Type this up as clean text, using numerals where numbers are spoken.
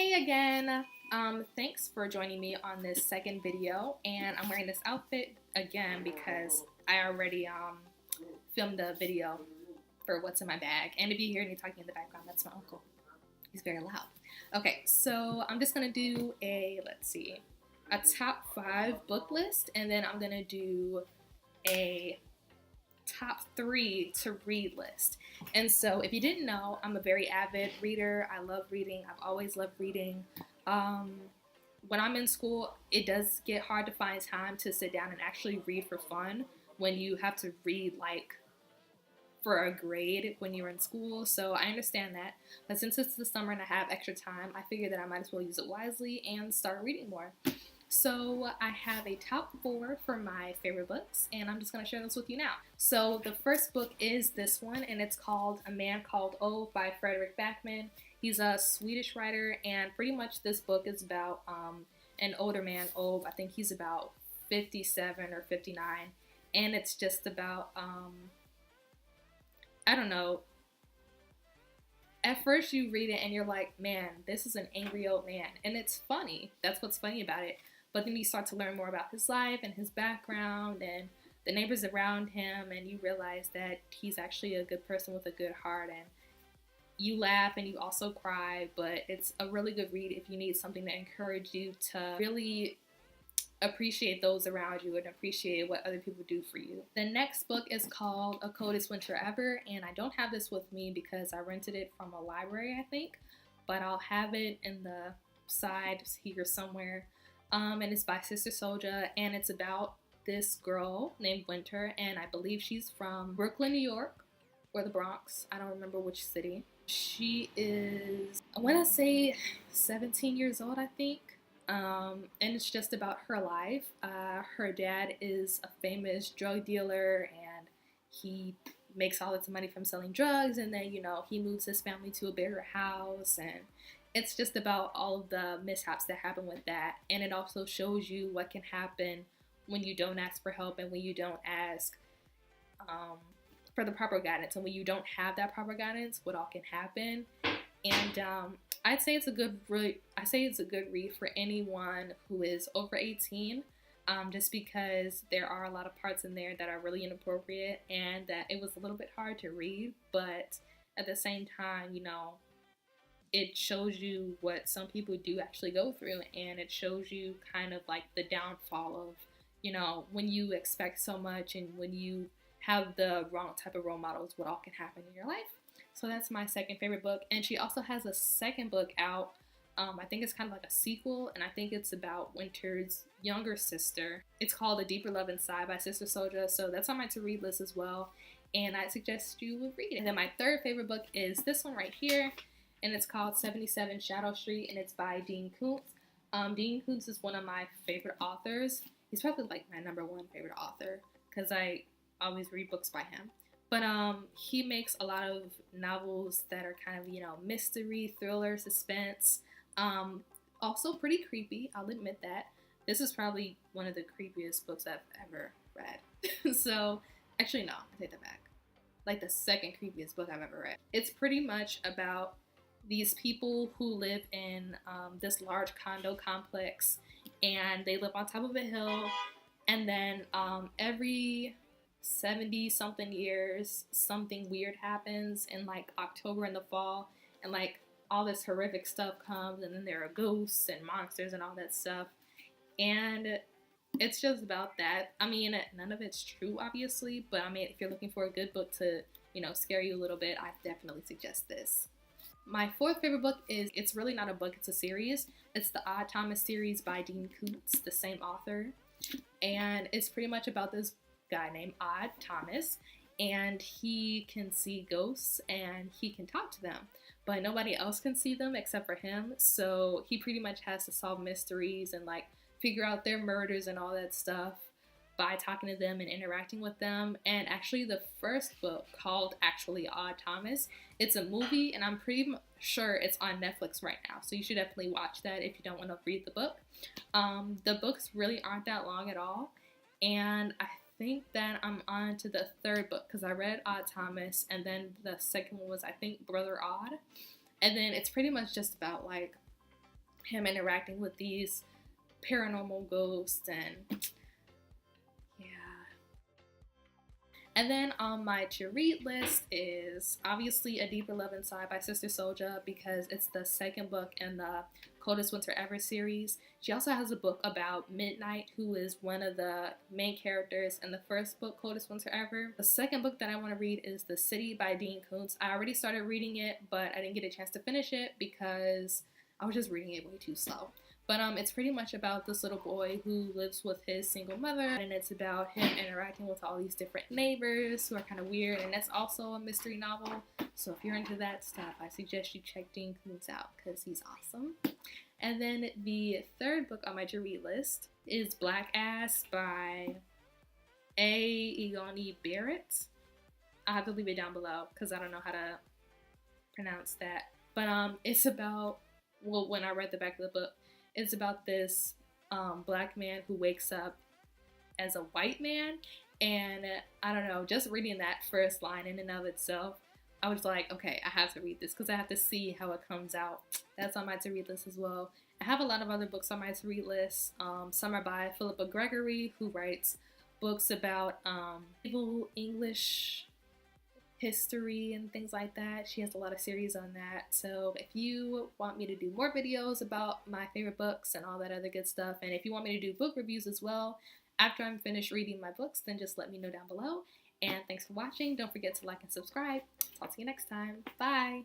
Hey again. Thanks for joining me on this second video, and I'm wearing this outfit again because I already filmed a video for what's in my bag. And if you hear any talking in the background, that's my uncle. He's very loud. Okay, so I'm just gonna do a top 5 book list, and then I'm gonna do a top 3 to read list. And so if you didn't know, I'm a very avid reader. I love reading. I've always loved reading. When I'm in school, it does get hard to find time to sit down and actually read for fun when you have to read like for a grade when you're in school. So I understand that. But since it's the summer and I have extra time, I figured that I might as well use it wisely and start reading more. So I have a top 4 for my favorite books, and I'm just going to share this with you now. So the first book is this one, and it's called A Man Called Ove by Frederik Backman. He's a Swedish writer, and pretty much this book is about an older man, Ove. I think he's about 57 or 59, and it's just about, I don't know. At first you read it and you're like, man, this is an angry old man, and it's funny. That's what's funny about it. But then you start to learn more about his life and his background and the neighbors around him, and you realize that he's actually a good person with a good heart, and you laugh and you also cry. But it's a really good read if you need something to encourage you to really appreciate those around you and appreciate what other people do for you. The next book is called A Coldest Winter Ever, and I don't have this with me because I rented it from a library, I think, but I'll have it in the side here somewhere. And it's by Sister Soulja, and it's about this girl named Winter, and I believe she's from Brooklyn, New York, or the Bronx. I don't remember which city. She is, I want to say 17 years old, I think. And it's just about her life. Her dad is a famous drug dealer, and he makes all this money from selling drugs, and then, he moves his family to a bigger house, and it's just about all of the mishaps that happen with that. And it also shows you what can happen when you don't ask for help and when you don't ask for the proper guidance, and when you don't have that proper guidance, what all can happen. And I'd say it's a good read for anyone who is over 18, just because there are a lot of parts in there that are really inappropriate, and that it was a little bit hard to read, but at the same time, it shows you what some people do actually go through, and it shows you kind of like the downfall of, when you expect so much and when you have the wrong type of role models, what all can happen in your life. So that's my second favorite book. And she also has a second book out. I think it's kind of like a sequel, and I think it's about Winter's younger sister. It's called A Deeper Love Inside by Sister Soulja. So that's on my to-read list as well, and I suggest you would read it. And then my third favorite book is this one right here, and it's called 77 Shadow Street, and it's by Dean Koontz. Dean Koontz is one of my favorite authors. He's probably like my number 1 favorite author because I always read books by him. But he makes a lot of novels that are kind of, mystery, thriller, suspense. Also pretty creepy, I'll admit that. This is probably one of the creepiest books I've ever read. So, actually no, I take that back. Like the second creepiest book I've ever read. It's pretty much about these people who live in this large condo complex, and they live on top of a hill, and then every 70 something years something weird happens in like October in the fall, and like all this horrific stuff comes, and then there are ghosts and monsters and all that stuff, and it's just about that. I mean, none of it's true obviously, but I mean, if you're looking for a good book to scare you a little bit, I definitely suggest this. My fourth favorite book is, it's really not a book, it's a series. It's the Odd Thomas series by Dean Koontz, the same author, and it's pretty much about this guy named Odd Thomas, and he can see ghosts and he can talk to them, but nobody else can see them except for him. So he pretty much has to solve mysteries and like figure out their murders and all that stuff by talking to them and interacting with them. And actually the first book, called actually Odd Thomas, it's a movie, and I'm pretty sure it's on Netflix right now, so you should definitely watch that if you don't want to read the book. The books really aren't that long at all, and I think that I'm on to the third book because I read Odd Thomas, and then the second one was, I think, Brother Odd, and then it's pretty much just about like him interacting with these paranormal ghosts, and yeah. And then on my to read list is obviously A Deeper Love Inside by Sister Soulja, because it's the second book in the Coldest Winter Ever series. She also has a book about Midnight, who is one of the main characters in the first book, Coldest Winter Ever. The second book that I want to read is The City by Dean Koontz. I already started reading it, but I didn't get a chance to finish it because I was just reading it way too slow. But it's pretty much about this little boy who lives with his single mother, and it's about him interacting with all these different neighbors who are kind of weird, and that's also a mystery novel. So if you're into that stuff, I suggest you check Dean Koontz out because he's awesome. And then the third book on my to read list is Blackass by Igoni Barrett. I'll have to leave it down below because I don't know how to pronounce that. But it's about, well, when I read the back of the book, it's about this black man who wakes up as a white man, and I don't know, just reading that first line in and of itself, I was like, okay, I have to read this because I have to see how it comes out. That's on my to read list as well. I have a lot of other books on my to read list. Some are by Philippa Gregory, who writes books about medieval English history and things like that. She has a lot of series on that. So if you want me to do more videos about my favorite books and all that other good stuff, and if you want me to do book reviews as well after I'm finished reading my books, then just let me know down below. And thanks for watching. Don't forget to like and subscribe. Talk to you next time. Bye.